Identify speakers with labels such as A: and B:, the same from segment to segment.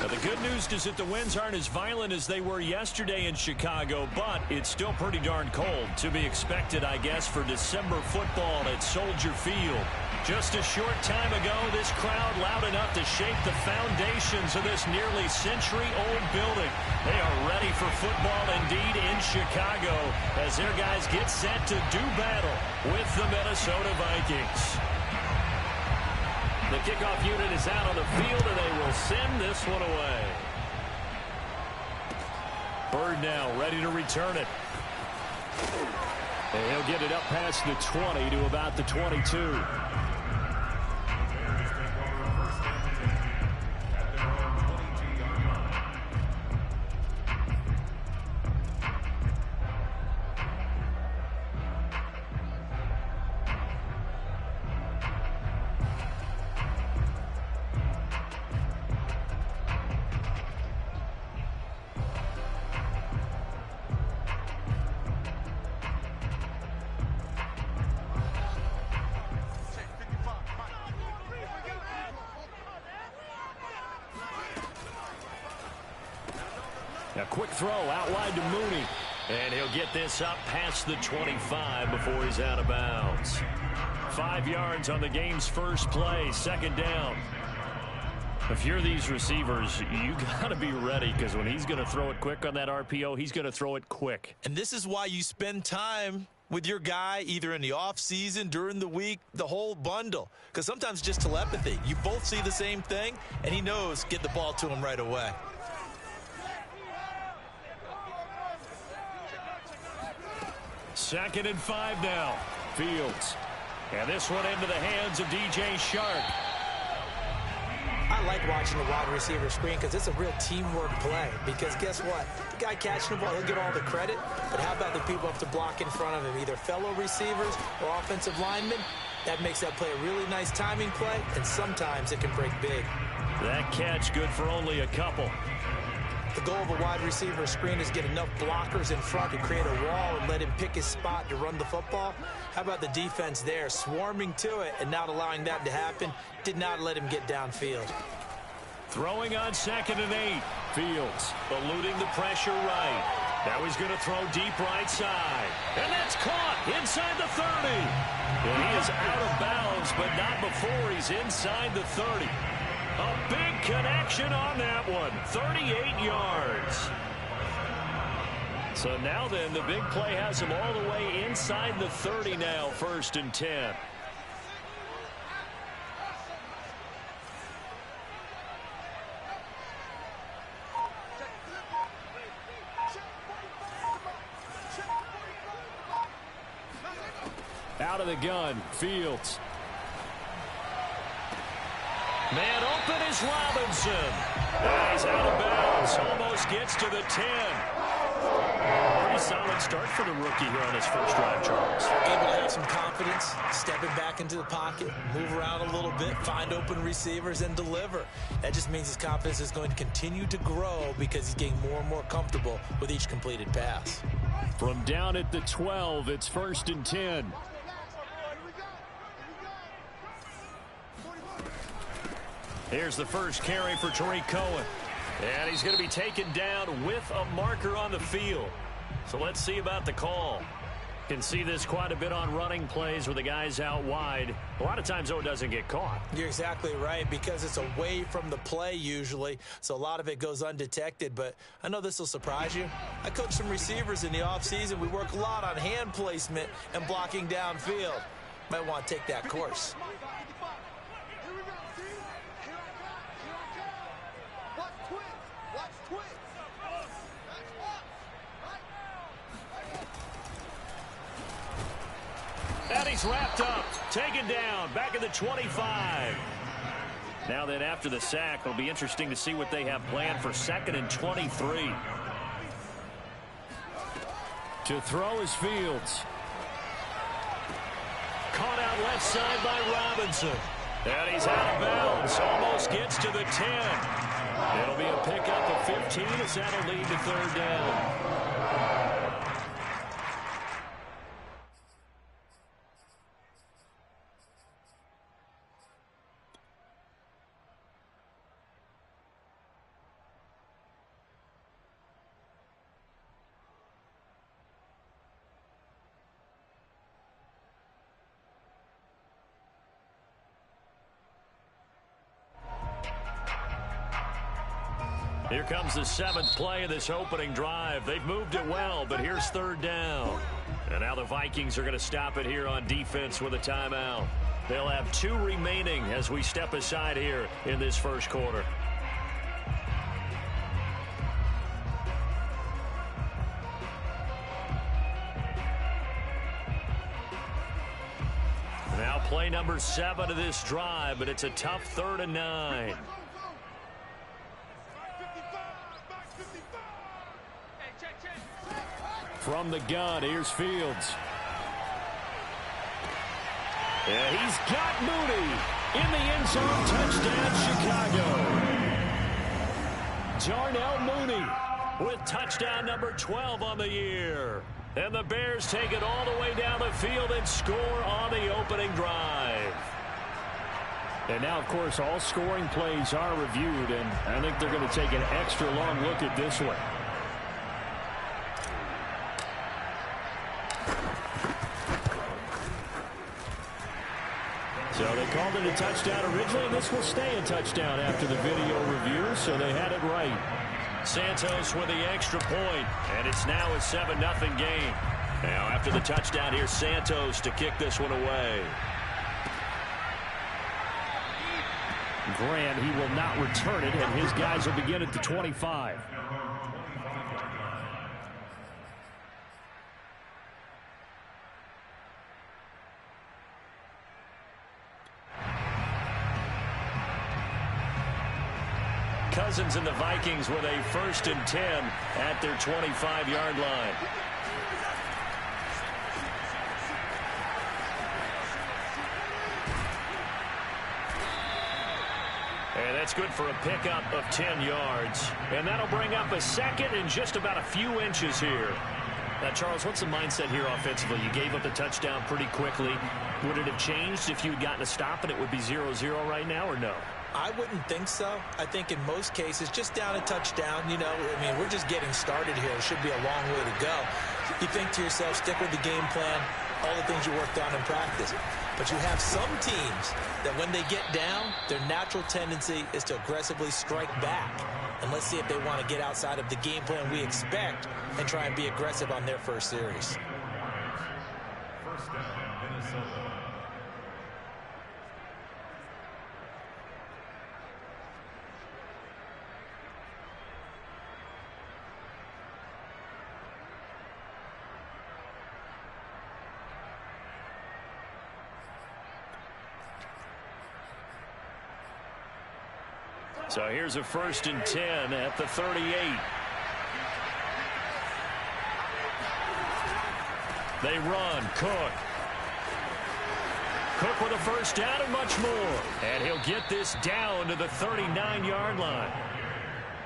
A: Now, the good news is that the winds aren't as violent as they were yesterday in Chicago, but it's still pretty darn cold. To be expected, I guess, for December football at Soldier Field. Just a short time ago, this crowd loud enough to shake the foundations of this nearly century-old building. They are ready for football indeed in Chicago as their guys get set to do battle with the Minnesota Vikings. The kickoff unit is out on the field, and they will send this one away. Bird now ready to return it. And he'll get it up past the 20 to about the 22. A quick throw out wide to Mooney. And he'll get this up past the 25 before he's out of bounds. 5 yards on the game's first play, second down. If you're these receivers, you got to be ready because when he's going to throw it quick on that RPO, he's going to throw it quick.
B: And this is why you spend time with your guy either in the offseason, during the week, the whole bundle. Because sometimes just telepathy. You both see the same thing, and he knows get the ball to him right away.
A: Second and 5 now. Fields. And this one into the hands of DJ Shark.
C: I like watching the wide receiver screen because it's a real teamwork play. Because guess what? The guy catching the ball, he'll get all the credit. But how about the people up to block in front of him? Either fellow receivers or offensive linemen. That makes that play a really nice timing play. And sometimes it can break big.
A: That catch good for only a couple.
C: The goal of a wide receiver screen is get enough blockers in front to create a wall and let him pick his spot to run the football. How about the defense there, swarming to it and not allowing that to happen? Did not let him get downfield.
A: Throwing on 2nd and 8. Fields eluding the pressure right. Now he's going to throw deep right side. And that's caught inside the 30. And he is out of bounds, but not before he's inside the 30. A big connection on that one. 38 yards. So now then, the big play has him all the way inside the 30 now, 1st and 10. Out of the gun, Fields. Man open is Robinson. And he's out of bounds. Almost gets to the 10. Pretty solid start for the rookie here on his first drive, Charles.
C: Able to have some confidence, stepping back into the pocket, move around a little bit, find open receivers, and deliver. That just means his confidence is going to continue to grow because he's getting more and more comfortable with each completed pass.
A: From down at the 12, it's 1st and 10. Here's the first carry for Tariq Cohen. And he's going to be taken down with a marker on the field. So let's see about the call. Can see this quite a bit on running plays where the guy's out wide. A lot of times, though, it doesn't get caught.
C: You're exactly right because it's away from the play usually. So a lot of it goes undetected. But I know this will surprise you. I coach some receivers in the offseason. We work a lot on hand placement and blocking downfield. Might want to take that course.
A: And he's wrapped up, taken down, back at the 25. Now then, after the sack, it'll be interesting to see what they have planned for 2nd and 23. To throw is Fields. Caught out left side by Robinson. And he's out of bounds, almost gets to the 10. It'll be a pickup of 15 as that'll lead to 3rd down. Here comes the 7th play of this opening drive. They've moved it well, but here's 3rd down. And now the Vikings are going to stop it here on defense with a timeout. They'll have 2 remaining as we step aside here in this first quarter. Now play number 7 of this drive, but it's a tough 3rd and 9. From the gun, here's Fields. Yeah, he's got Mooney in the end zone. Touchdown, Chicago. Darnell Mooney with touchdown number 12 on the year. And the Bears take it all the way down the field and score on the opening drive. And now, of course, all scoring plays are reviewed, and I think they're going to take an extra long look at this one. So they called it a touchdown originally, and this will stay a touchdown after the video review, so they had it right. Santos with the extra point, and it's now a 7-0 game. Now after the touchdown, here's Santos to kick this one away. Grant, he will not return it, and his guys will begin at the 25. Cousins and the Vikings with a 1st and 10 at their 25-yard line. And that's good for a pickup of 10 yards. And that'll bring up a 2nd and just about a few inches here. Now, Charles, what's the mindset here offensively? You gave up the touchdown pretty quickly. Would it have changed if you had gotten a stop and it would be 0-0 right now, or no?
C: I wouldn't think so. I think in most cases, just down a touchdown, you know, I mean, we're just getting started here. It should be a long way to go. You think to yourself, stick with the game plan, all the things you worked on in practice. But you have some teams that when they get down, their natural tendency is to aggressively strike back. And let's see if they want to get outside of the game plan we expect and try and be aggressive on their first series.
D: First down, Minnesota.
A: So here's a 1st and 10 at the 38. They run. Cook. Cook with a 1st down and much more. And he'll get this down to the 39-yard line.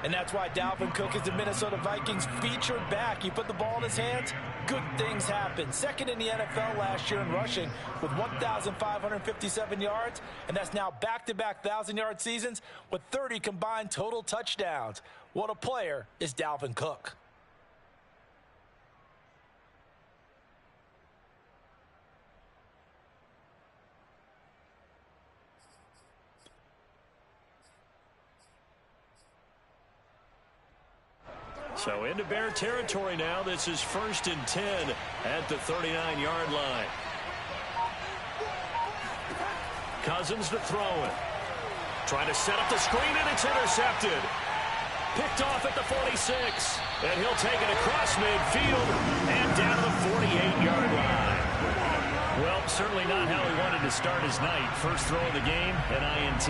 E: And that's why Dalvin Cook is the Minnesota Vikings featured back. You put the ball in his hands, good things happen. 2nd in the NFL last year in rushing with 1,557 yards. And that's now back-to-back 1,000-yard seasons with 30 combined total touchdowns. What a player is Dalvin Cook.
A: So into Bear territory now. This is 1st and 10 at the 39-yard line. Cousins to throw it. Trying to set up the screen, and it's intercepted. Picked off at the 46. And he'll take it across midfield and down to the 48-yard line. Well, certainly not how he wanted to start his night. First throw of the game, an INT.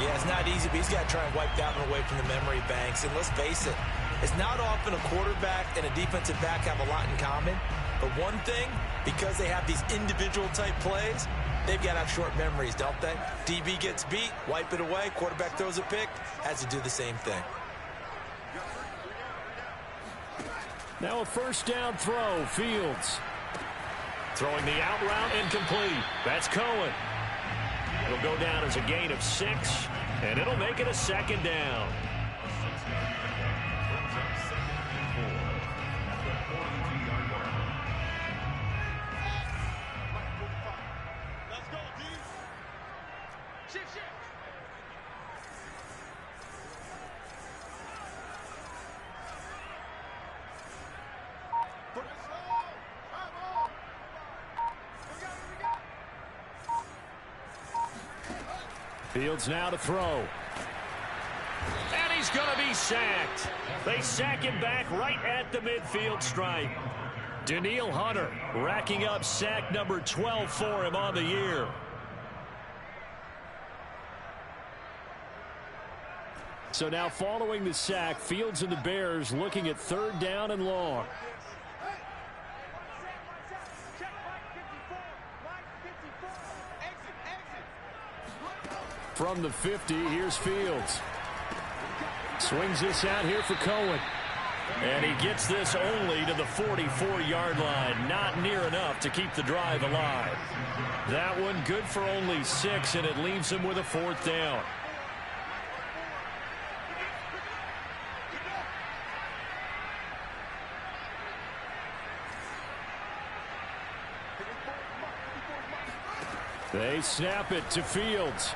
C: Yeah, it's not easy, but he's got to try and wipe that one away from the memory banks. And let's face it, it's not often a quarterback and a defensive back have a lot in common. But one thing, because they have these individual type plays, they've got to have short memories, don't they? DB gets beat, wipe it away. Quarterback throws a pick, has to do the same thing.
A: Now a 1st down throw. Fields throwing the out route, incomplete. That's Cohen. It'll go down as a gain of 6, and it'll make it a 2nd down. Fields now to throw. And he's going to be sacked. They sack him back right at the midfield stripe. Danielle Hunter racking up sack number 12 for him on the year. So now following the sack, Fields and the Bears looking at 3rd down and long. From the 50, here's Fields. Swings this out here for Cohen. And he gets this only to the 44-yard line. Not near enough to keep the drive alive. That one good for only 6, and it leaves him with a 4th down. They snap it to Fields.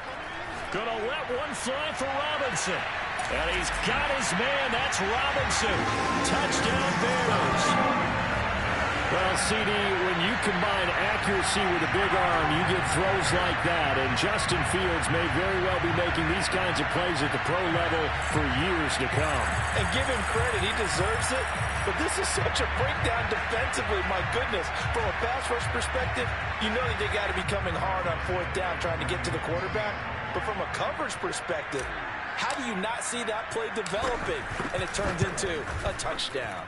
A: Gonna let one fly for Robinson. And he's got his man. That's Robinson. Touchdown Bears. Well, CD, when you combine accuracy with a big arm, you get throws like that. And Justin Fields may very well be making these kinds of plays at the pro level for years to come.
E: And give him credit. He deserves it. But this is such a breakdown defensively. My goodness. From a pass rush perspective, you know that they got to be coming hard on 4th down trying to get to the quarterback. But from a coverage perspective, how do you not see that play developing? And it turns into a touchdown.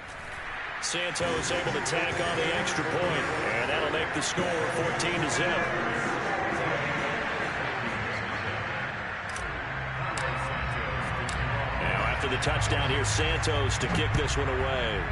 A: Santos able to tack on the extra point, and that'll make the score 14-0. Now after the touchdown, here's Santos to kick this one away.